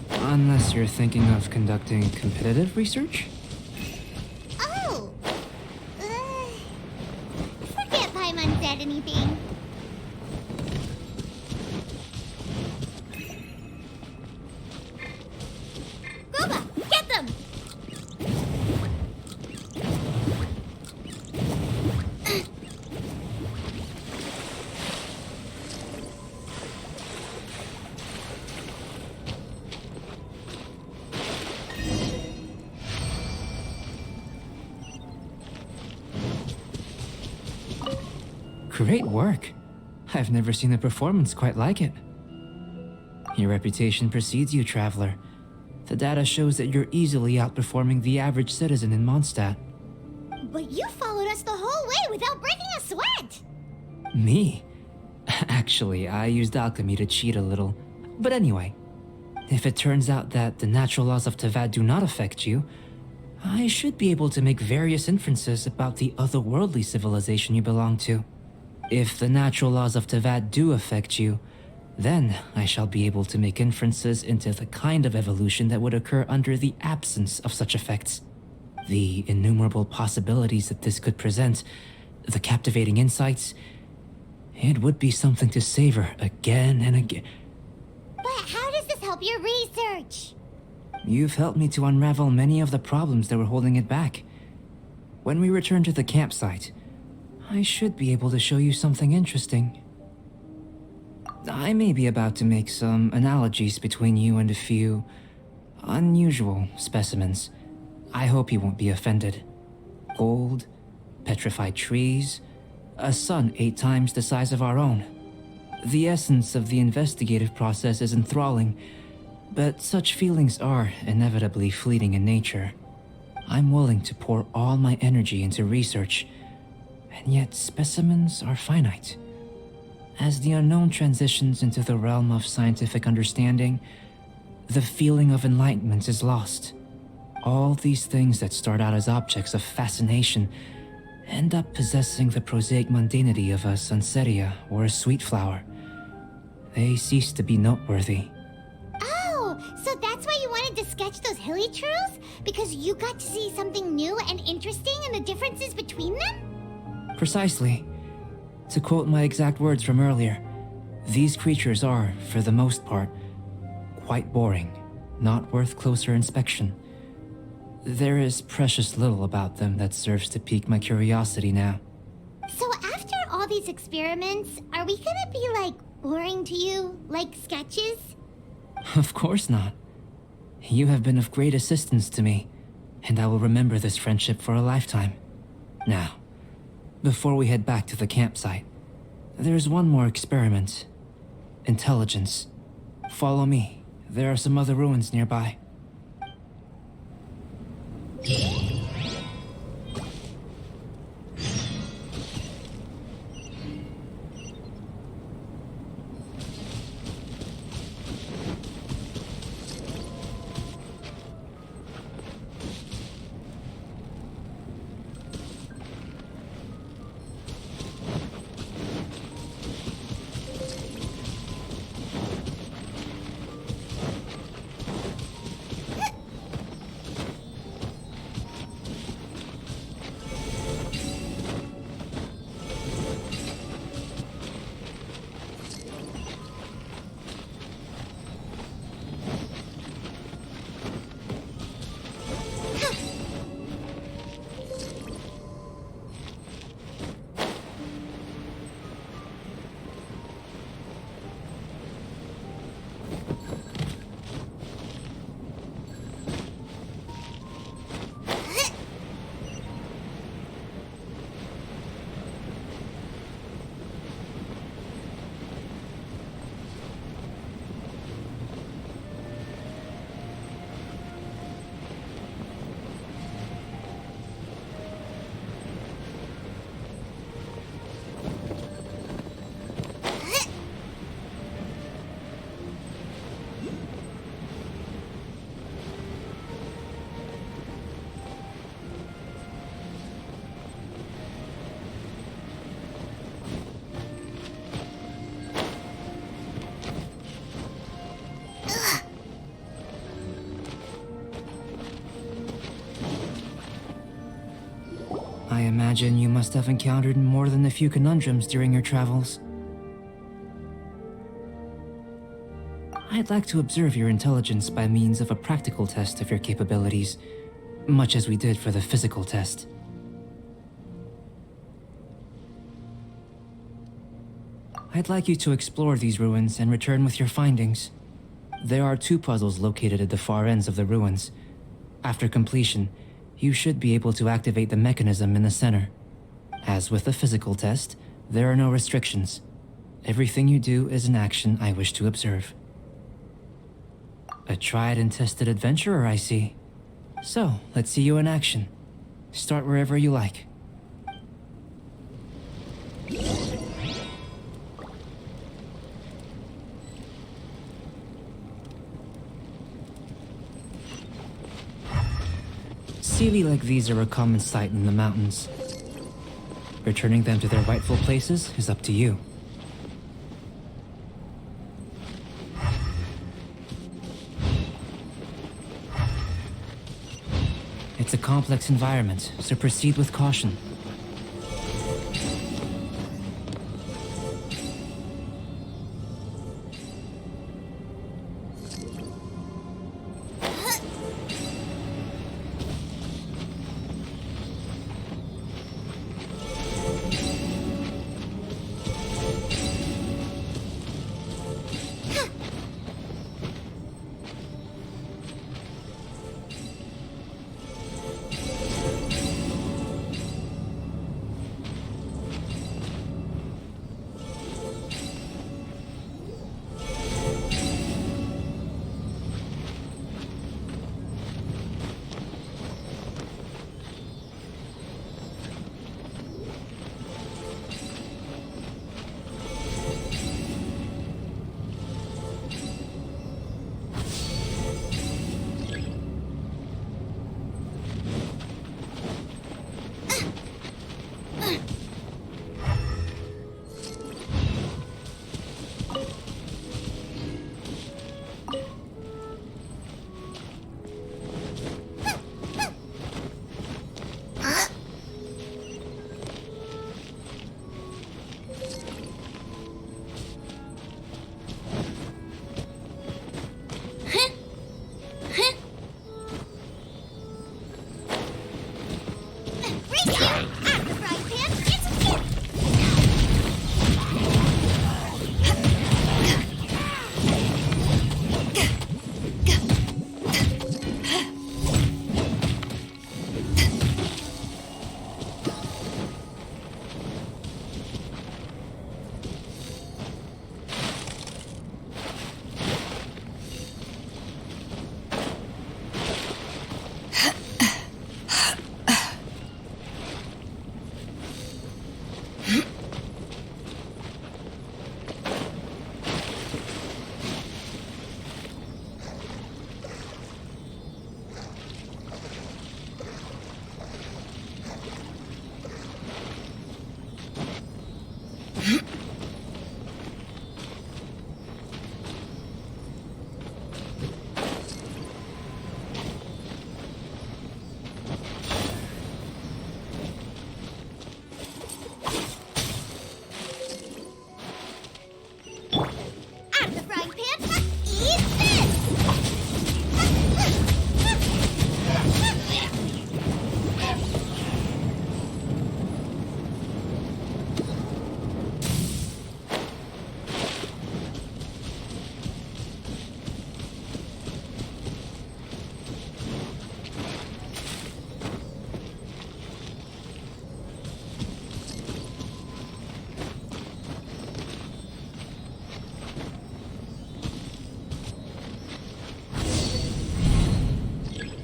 Speaker 7: Unless you're thinking of conducting competitive research?
Speaker 1: Oh! Forget Paimon said anything. Groba, get them!
Speaker 7: Great work. I've never seen a performance quite like it. Your reputation precedes you, Traveler. The data shows that you're easily outperforming the average citizen in Mondstadt.
Speaker 1: But you followed us the whole way without breaking a sweat!
Speaker 7: Me? Actually, I used alchemy to cheat a little. But anyway, if it turns out that the natural laws of Teyvat do not affect you, I should be able to make various inferences about the otherworldly civilization you belong to. If the natural laws of Teyvat do affect you, then I shall be able to make inferences into the kind of evolution that would occur under the absence of such effects. The innumerable possibilities that this could present, the captivating insights, it would be something to savor again and again.
Speaker 1: But how does this help your research?
Speaker 7: You've helped me to unravel many of the problems that were holding it back. When we return to the campsite, I should be able to show you something interesting. I may be about to make some analogies between you and a few unusual specimens. I hope you won't be offended. Gold, petrified trees, a sun 8 times the size of our own. The essence of the investigative process is enthralling, but such feelings are inevitably fleeting in nature. I'm willing to pour all my energy into research, and yet specimens are finite. As the unknown transitions into the realm of scientific understanding, the feeling of enlightenment is lost. All these things that start out as objects of fascination end up possessing the prosaic mundanity of a sunsettia or a sweet flower. They cease to be noteworthy.
Speaker 1: Oh, so that's why you wanted to sketch those hilly trails? Because you got to see something new and interesting and the differences between them?
Speaker 7: Precisely. To quote my exact words from earlier, these creatures are, for the most part, quite boring, not worth closer inspection. There is precious little about them that serves to pique my curiosity now.
Speaker 1: So after all these experiments, are we gonna be, like, boring to you? Like sketches?
Speaker 7: Of course not. You have been of great assistance to me, and I will remember this friendship for a lifetime. Now, before we head back to the campsite, there's one more experiment. Intelligence. Follow me. There are some other ruins nearby. imagine you must have encountered more than a few conundrums during your travels. I'd like to observe your intelligence by means of a practical test of your capabilities, much as we did for the physical test. I'd like you to explore these ruins and return with your findings. There are 2 puzzles located at the far ends of the ruins. After completion, you should be able to activate the mechanism in the center. As with the physical test, there are no restrictions. Everything you do is an action I wish to observe. A tried and tested adventurer, I see. So, let's see you in action. Start wherever you like. Sealy like these are a common sight in the mountains. Returning them to their rightful places is up to you. It's a complex environment, so proceed with caution.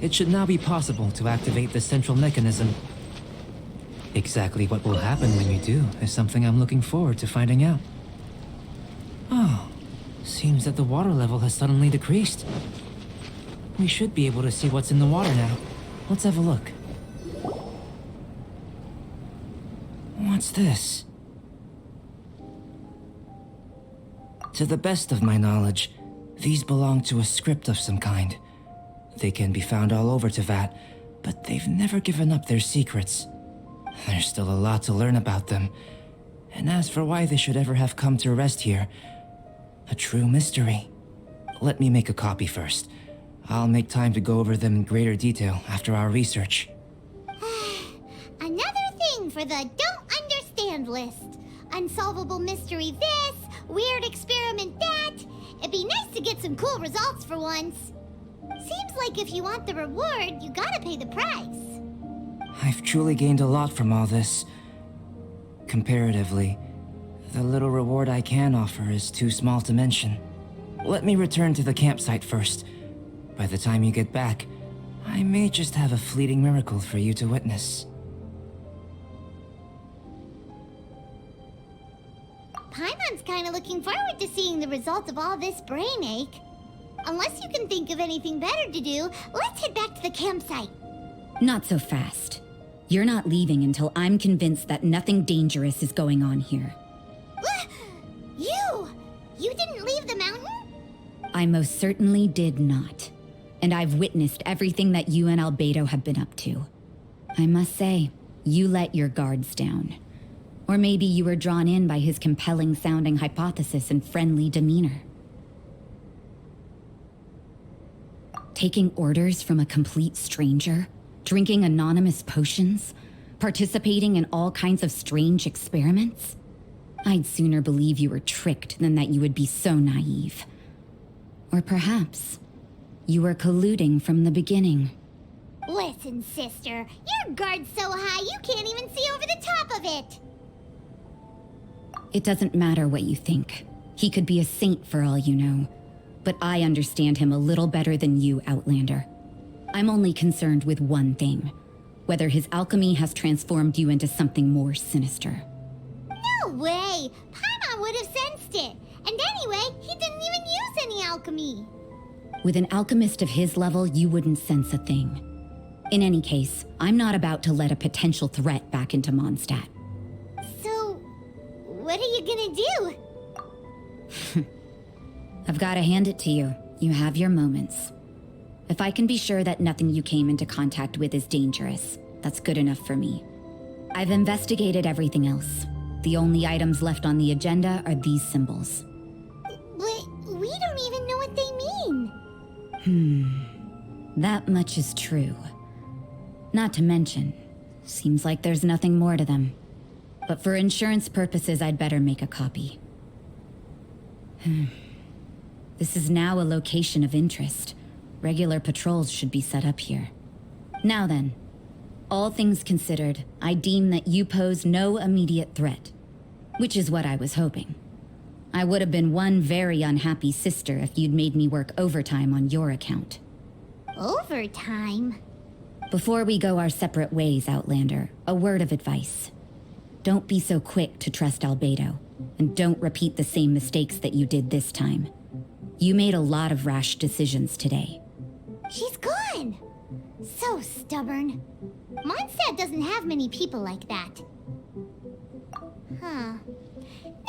Speaker 7: It should now be possible to activate the central mechanism. Exactly what will happen when you do is something I'm looking forward to finding out. Oh, seems that the water level has suddenly decreased. We should be able to see what's in the water now. Let's have a look. What's this? To the best of my knowledge, these belong to a script of some kind. They can be found all over Tevat, but they've never given up their secrets. There's still a lot to learn about them. And as for why they should ever have come to rest here, a true mystery. Let me make a copy first. I'll make time to go over them in greater detail after our research.
Speaker 1: Another thing for the don't understand list. Unsolvable mystery this, weird experiment that. It'd be nice to get some cool results for once. Seems like if you want the reward, you gotta pay the price.
Speaker 7: I've truly gained a lot from all this. Comparatively, the little reward I can offer is too small to mention. Let me return to the campsite first. By the time you get back, I may just have a fleeting miracle for you to witness.
Speaker 1: Paimon's kinda looking forward to seeing the result of all this brain ache. Unless you can think of anything better to do, let's head back to the campsite.
Speaker 4: Not so fast. You're not leaving until I'm convinced that nothing dangerous is going on here.
Speaker 1: You didn't leave the mountain?
Speaker 4: I most certainly did not. And I've witnessed everything that you and Albedo have been up to. I must say, you let your guards down. Or maybe you were drawn in by his compelling-sounding hypothesis and friendly demeanor. Taking orders from a complete stranger, drinking anonymous potions, participating in all kinds of strange experiments? I'd sooner believe you were tricked than that you would be so naive. Or perhaps you were colluding from the beginning.
Speaker 1: Listen, sister, your guard's so high you can't even see over the top of it.
Speaker 4: It doesn't matter what you think. He could be a saint for all you know. But I understand him a little better than you, Outlander. I'm only concerned with one thing. Whether his alchemy has transformed you into something more sinister.
Speaker 1: No way! Paimon would have sensed it. And anyway, he didn't even use any alchemy.
Speaker 4: With an alchemist of his level, you wouldn't sense a thing. In any case, I'm not about to let a potential threat back into Mondstadt.
Speaker 1: So, what are you gonna do?
Speaker 4: I've got to hand it to you. You have your moments. If I can be sure that nothing you came into contact with is dangerous, that's good enough for me. I've investigated everything else. The only items left on the agenda are these symbols.
Speaker 1: But we don't even know what they mean.
Speaker 4: That much is true. Not to mention, seems like there's nothing more to them. But for insurance purposes, I'd better make a copy. This is now a location of interest. Regular patrols should be set up here. Now then, all things considered, I deem that you pose no immediate threat. Which is what I was hoping. I would have been one very unhappy sister if you'd made me work overtime on your account.
Speaker 1: Overtime?
Speaker 4: Before we go our separate ways, Outlander, a word of advice. Don't be so quick to trust Albedo, and don't repeat the same mistakes that you did this time. You made a lot of rash decisions today.
Speaker 1: She's gone! So stubborn. Mondstadt doesn't have many people like that. Huh.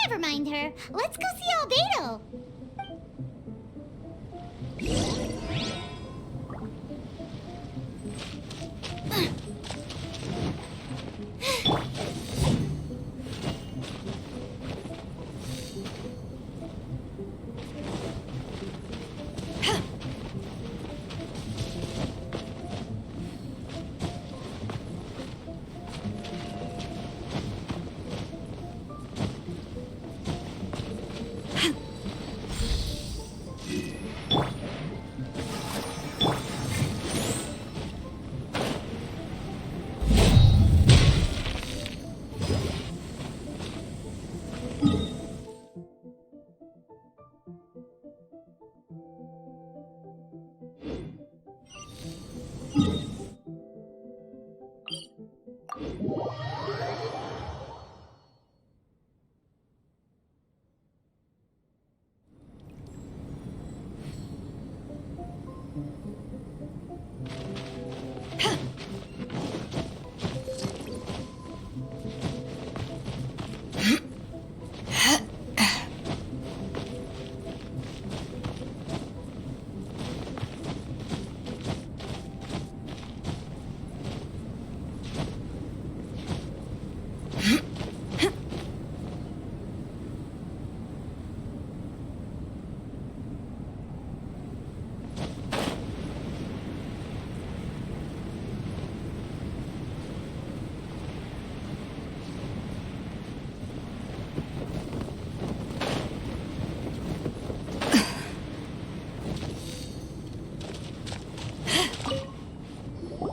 Speaker 1: Never mind her. Let's go see Albedo.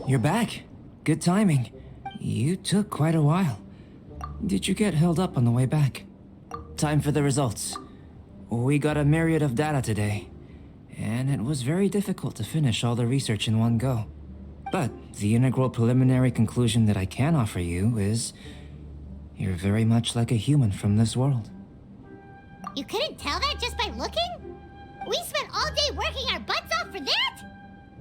Speaker 7: You're back. Good timing. You took quite a while. Did you get held up on the way back? Time for the results. We got a myriad of data today, and it was very difficult to finish all the research in one go. But the integral preliminary conclusion that I can offer you is you're very much like a human from this world.
Speaker 1: You couldn't tell that just by looking? We spent all day working our butts off for that?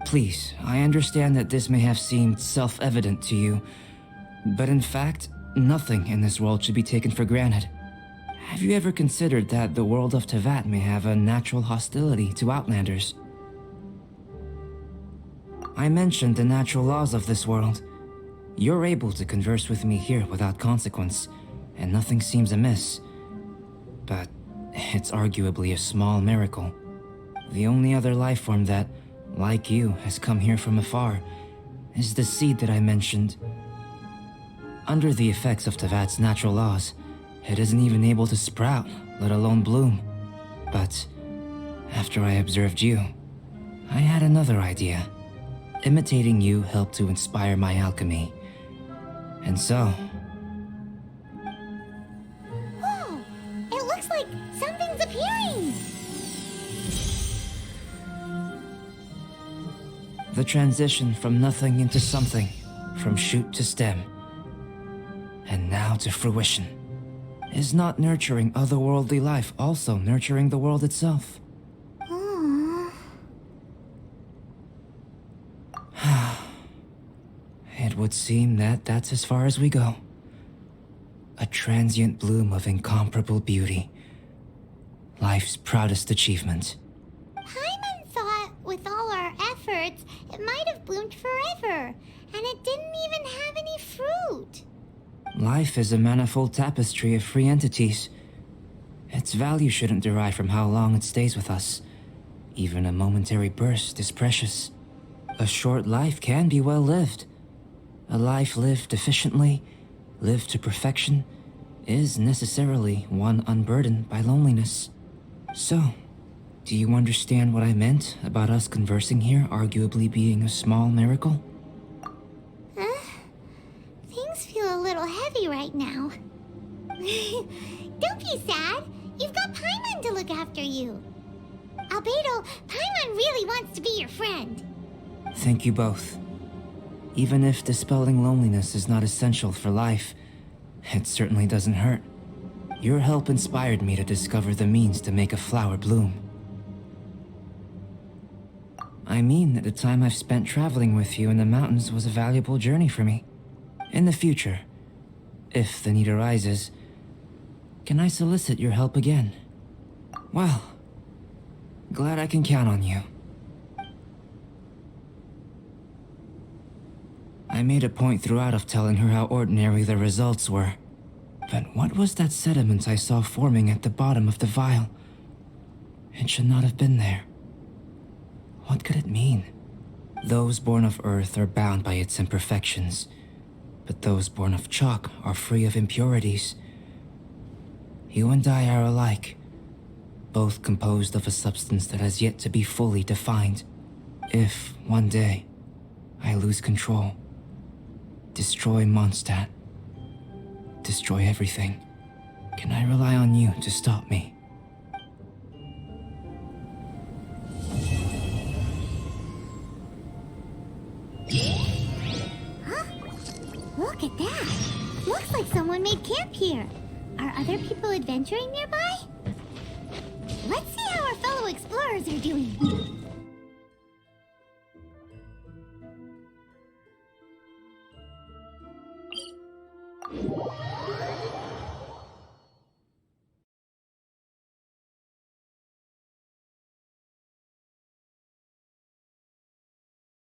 Speaker 7: Please, I understand that this may have seemed self-evident to you, but in fact, nothing in this world should be taken for granted. Have you ever considered that the world of Tevat may have a natural hostility to Outlanders? I mentioned the natural laws of this world. You're able to converse with me here without consequence, and nothing seems amiss. But it's arguably a small miracle. The only other life form that, like you, has come here from afar is the seed that I mentioned. Under the effects of Tevat's natural laws, it isn't even able to sprout, let alone bloom. But after I observed you, I had another idea. Imitating you helped to inspire my alchemy. And so...
Speaker 1: Whoa! It looks like something's appearing!
Speaker 7: The transition from nothing into something, from shoot to stem, and now to fruition. Is not nurturing otherworldly life also nurturing the world itself?
Speaker 1: Aww.
Speaker 7: It would seem that that's as far as we go. A transient bloom of incomparable beauty. Life's proudest achievement.
Speaker 1: Paimon thought with all our efforts, it might have bloomed forever, and it didn't even have any fruit.
Speaker 7: Life is a manifold tapestry of free entities. Its value shouldn't derive from how long it stays with us. Even a momentary burst is precious. A short life can be well lived. A life lived efficiently, lived to perfection, is necessarily one unburdened by loneliness. So, do you understand what I meant about us conversing here arguably being a small miracle?
Speaker 1: Things feel a little heavy right now. Don't be sad. You've got Paimon to look after you. Albedo, Paimon really wants to be your friend.
Speaker 7: Thank you both. Even if dispelling loneliness is not essential for life, it certainly doesn't hurt. Your help inspired me to discover the means to make a flower bloom. I mean that the time I've spent traveling with you in the mountains was a valuable journey for me. In the future, if the need arises, can I solicit your help again? Well, glad I can count on you. I made a point throughout of telling her how ordinary the results were. But what was that sediment I saw forming at the bottom of the vial? It should not have been there. What could it mean? Those born of Earth are bound by its imperfections, but those born of chalk are free of impurities. You and I are alike, both composed of a substance that has yet to be fully defined. If, one day, I lose control, destroy Mondstadt, destroy everything, can I rely on you to stop me?
Speaker 1: Look at that. Looks like someone made camp here. Are other people adventuring nearby? Let's see how our fellow explorers are doing.